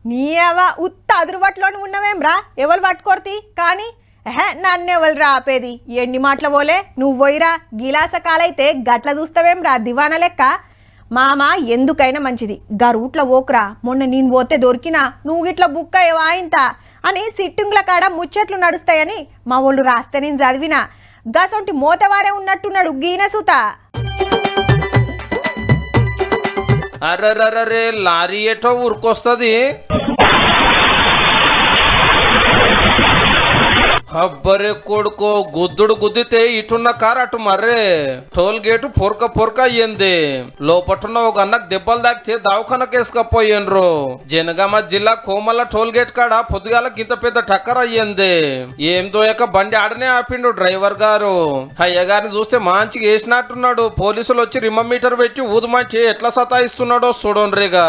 నీయవ ఉత్త అదురుబట్లోని ఉన్నవేమ్రా ఎవరు పట్టుకోర్తి కానీ నన్నెవరు రా ఆపేది ఎన్ని మాటల పోలే నువ్వు పోయిరా గిలాస కాలైతే గట్ల చూస్తావేమ్రా దివాన లెక్క మామ ఎందుకైనా మంచిది గా రూట్లో ఓకురా మొన్న నేను పోతే దొరికినా నువ్వు గిట్ల బుక్క వాయింత అని సిట్టింగ్ల కాడ ముచ్చట్లు నడుస్తాయని మా వాళ్ళు రాస్తే నేను చదివినా గసొంటి మోతవారే ఉన్నట్టున్నాడు గీనసుత. అర్రర్రరే లారీ ఏటో ఊరుకొస్తుంది. అబ్బరే కొడుకో గుద్దుడు గుద్దితే ఇటున్న కారు అటు మర్రే టోల్ గేటు పొరక అయ్యింది. లోపటున్న ఒక అన్నకు దెబ్బలు తాకితే దవాఖానకు వేసుకపోయిండ్రు. జనగామ జిల్లా కోమల్ల టోల్ గేట్ కాడ పొద్దుగాల గింత పెద్ద టక్కర్ అయ్యింది. ఏం దోయక బండి ఆడనే ఆపిండు డ్రైవర్ గారు. అయ్య గారిని చూస్తే మంచిగా వేసినట్టున్నాడు. పోలీసులు వచ్చి రిమ మీటర్ పెట్టి ఊదుమంచి ఎట్లా సతాయిస్తున్నాడో చూడండిగా.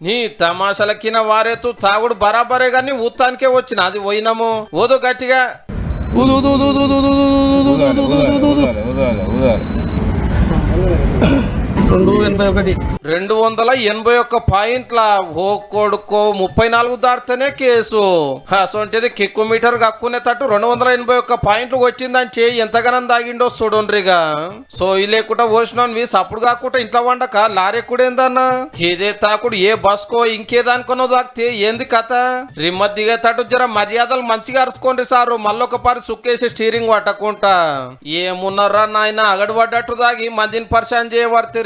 నీ తమాషలకిన వారేతు తాగుడు బరాబరే గాని ఊతానికే వచ్చిన అది పోయినాము. ఓదు గట్టిగా 281 పాయింట్ల ఓ కొడుకో 34 దాటితేనే కేసు. అసొంటిది కిక్కు మీటర్ కక్కునే తట్టు 281 పాయింట్లు వచ్చిందంటే ఎంతగానం దాగిండో చూడండిగా. సోయి లేకుండా పోసినవి సప్పుడు కాకుండా ఇంట్లో వండక లారెక్కుడేందన్నా. ఇదే తాకుడు ఏ బస్కో ఇంకేదానికొనో దాకితే ఏంది కథ. రిమ్మ దిగే తట్టు జర మర్యాదలు మంచిగా అరుచుకోండి సారు. మళ్ళొక పారి సుక్కేసి స్టీరింగ్ పట్టకుంటా. ఏమున్నారా నాయన అగడు పడ్డట్టు దాగి మందిని పరిచయం చేయబడితే